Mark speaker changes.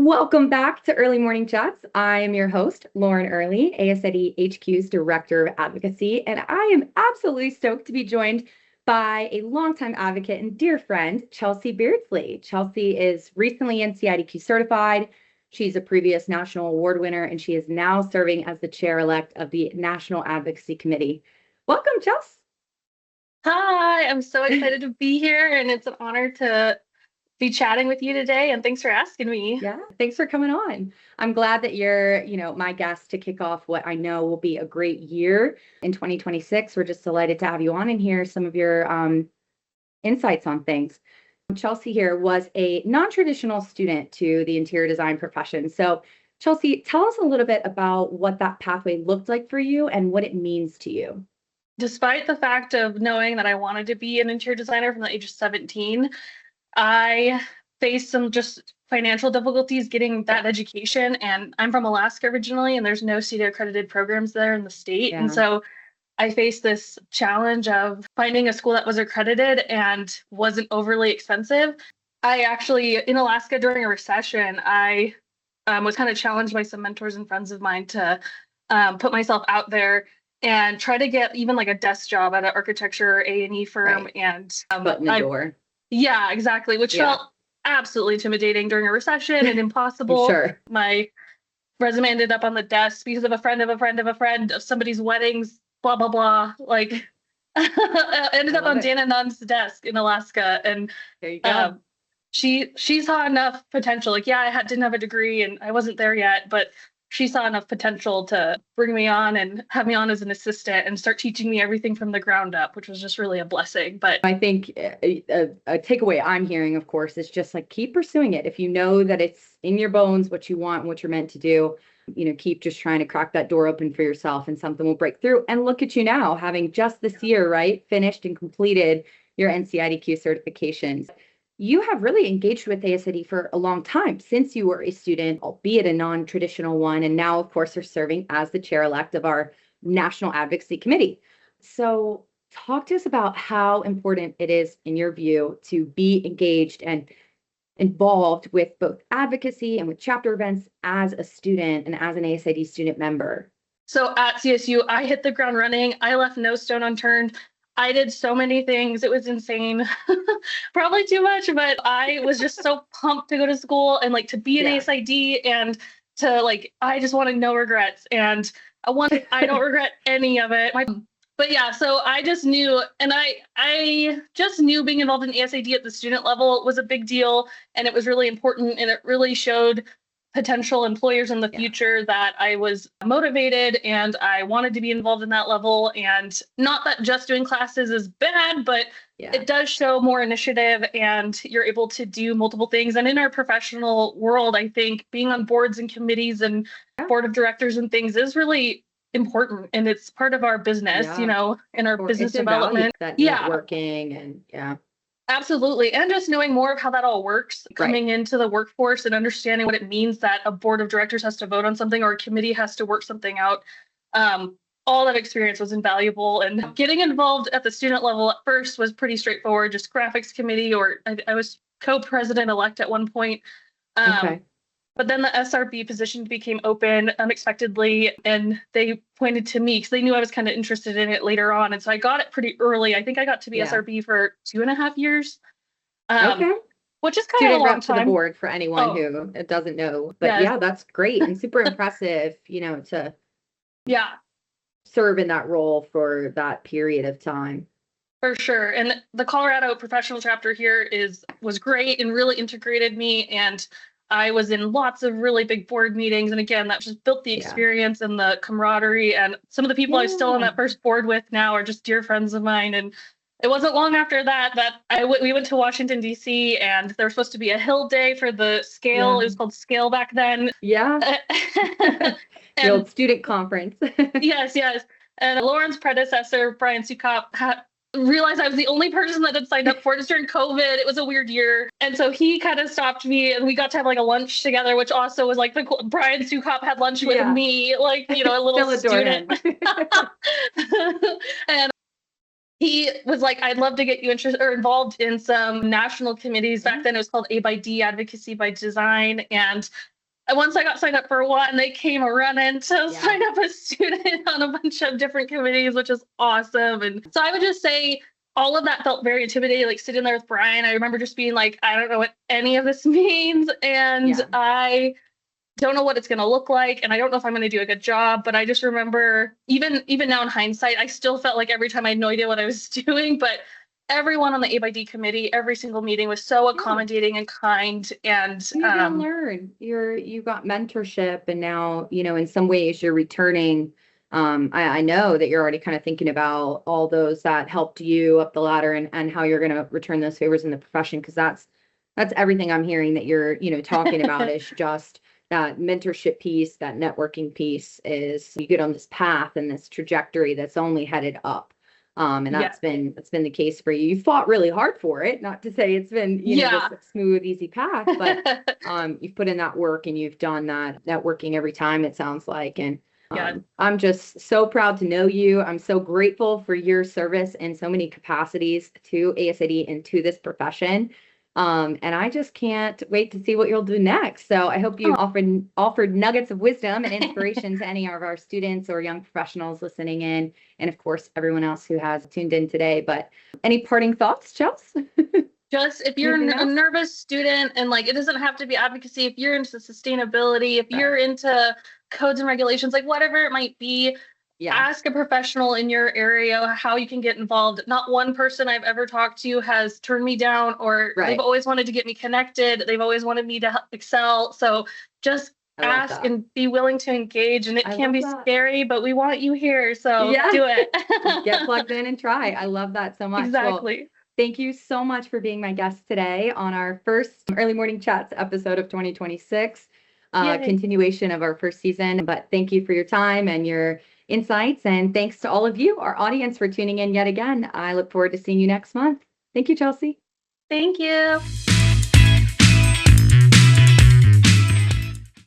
Speaker 1: Welcome back to Early Morning Chats. I am your host, Lauren Earley, ASID Director of Advocacy, and I am absolutely stoked to be joined by a longtime advocate and dear friend, Chelsey Beardsley. Chelsey is recently NCIDQ certified. She's a previous national award winner, and she is now serving as the chair-elect of the National Advocacy Committee. Welcome, Chelsey.
Speaker 2: Hi, I'm so excited to be here, and it's an honor to be chatting with you today, and thanks for asking me.
Speaker 1: Yeah, thanks for coming on. I'm glad that you're, my guest to kick off what I know will be a great year in 2026. We're just delighted to have you on and hear some of your insights on things. Chelsey here was a non-traditional student to the interior design profession. So Chelsey, tell us a little bit about what that pathway looked like for you and what it means to you.
Speaker 2: Despite the fact of knowing that I wanted to be an interior designer from the age of 17, I faced some just financial difficulties getting that education. And I'm from Alaska originally, and there's no CETA accredited programs there in the state.
Speaker 1: Yeah.
Speaker 2: And so I faced this challenge of finding a school that was accredited and wasn't overly expensive. I actually, in Alaska during a recession, I was kind of challenged by some mentors and friends of mine to put myself out there and try to get even like a desk job at an architecture A&E firm.
Speaker 1: Right.
Speaker 2: And
Speaker 1: foot in the door.
Speaker 2: Yeah, exactly, which felt absolutely intimidating during a recession and impossible.
Speaker 1: Sure.
Speaker 2: My resume ended up on the desk because of a friend of a friend of a friend of somebody's weddings, blah, blah, blah. Like, ended up on Dana Nunn's desk in Alaska. And
Speaker 1: there you go.
Speaker 2: She saw enough potential. Like, yeah, didn't have a degree and I wasn't there yet, but she saw enough potential to bring me on and have me on as an assistant and start teaching me everything from the ground up, which was just really a blessing. But
Speaker 1: I think a takeaway I'm hearing, of course, is just like keep pursuing it. If you know that it's in your bones, what you want, what you're meant to do, keep just trying to crack that door open for yourself and something will break through. And look at you now, having just this year, right, finished and completed your NCIDQ certifications. You have really engaged with ASID for a long time since you were a student, albeit a non-traditional one, and now, of course, are serving as the chair-elect of our National Advocacy Committee. So talk to us about how important it is, in your view, to be engaged and involved with both advocacy and with chapter events as a student and as an ASID student member.
Speaker 2: So at CSU, I hit the ground running. I left no stone unturned. I did so many things. It was insane. Probably too much, but I was just so pumped to go to school and like to be an ASID and to like, I just wanted no regrets. And I don't regret any of it. But yeah, so I just knew, and I just knew being involved in ASID at the student level was a big deal. And it was really important. And it really showed potential employers in the future that I was motivated and I wanted to be involved in that level. And not that just doing classes is bad, but it does show more initiative and you're able to do multiple things. And in our professional world, I think being on boards and committees and board of directors and things is really important. And it's part of our business, in our business development.
Speaker 1: That networking and
Speaker 2: Absolutely. And just knowing more of how that all works, coming into the workforce and understanding what it means that a board of directors has to vote on something or a committee has to work something out. All that experience was invaluable. And getting involved at the student level at first was pretty straightforward, just graphics committee, or I was co-president-elect at one point. But then the SRB position became open unexpectedly, and they pointed to me because they knew I was kind of interested in it later on. And so I got it pretty early. I think I got to be SRB for 2.5 years, which is kind of a long time.
Speaker 1: To the board for anyone who doesn't know. But that's great and super impressive, to serve in that role for that period of time.
Speaker 2: For sure. And the Colorado professional chapter here was great and really integrated me. And I was in lots of really big board meetings. And again, that just built the experience and the camaraderie. And some of the people I was still on that first board with now are just dear friends of mine. And it wasn't long after that we went to Washington, D.C. and there was supposed to be a Hill Day for the Scale. It was called Scale back then.
Speaker 1: The old student conference.
Speaker 2: Yes. And Lauren's predecessor, Brian Sukop, realized I was the only person that had signed up for it. During COVID. It was a weird year. And so he kind of stopped me and we got to have like a lunch together, which also was like Brian Sukop had lunch with me, like, a little student. And he was like, I'd love to get you interested or involved in some national committees. Back then it was called A by D, Advocacy by Design. And once I got signed up for one, they came running to
Speaker 1: Yeah.
Speaker 2: sign up a student on a bunch of different committees, which is awesome. And so I would just say all of that felt very intimidating, like sitting there with Brian. I remember just being like, I don't know what any of this means. And
Speaker 1: Yeah.
Speaker 2: I don't know what it's going to look like. And I don't know if I'm going to do a good job, but I just remember even now in hindsight, I still felt like every time I had no idea what I was doing, but everyone on the A/D committee, every single meeting was so accommodating and kind. And
Speaker 1: you're gonna learn. You got mentorship, and now, in some ways you're returning. I know that you're already kind of thinking about all those that helped you up the ladder, and how you're gonna return those favors in the profession, because that's everything I'm hearing that you're talking about is just that mentorship piece, that networking piece. Is you get on this path and this trajectory that's only headed up. And that's been the case for you. You fought really hard for it. Not to say it's been, this smooth, easy path, but you've put in that work and you've done that networking every time, it sounds like. And I'm just so proud to know you. I'm so grateful for your service in so many capacities to ASID and to this profession. And I just can't wait to see what you'll do next. So I hope you offered nuggets of wisdom and inspiration to any of our students or young professionals listening in, and of course, everyone else who has tuned in today. But any parting thoughts, Chelsey?
Speaker 2: Just if you're a nervous student, and like, it doesn't have to be advocacy, if you're into sustainability, if you're into codes and regulations, like whatever it might be, ask a professional in your area how you can get involved. Not one person I've ever talked to has turned me down, or they've always wanted to get me connected. They've always wanted me to excel. So just ask and be willing to engage. And it can be scary, but we want you here. So do it.
Speaker 1: Get plugged in and try. I love that so much.
Speaker 2: Exactly.
Speaker 1: Well, thank you so much for being my guest today on our first Early Morning Chats episode of 2026. Continuation of our first season. But thank you for your time and your insights, and thanks to all of you, our audience, for tuning in yet again. I look forward to seeing you next month. Thank you, Chelsey.
Speaker 2: Thank you.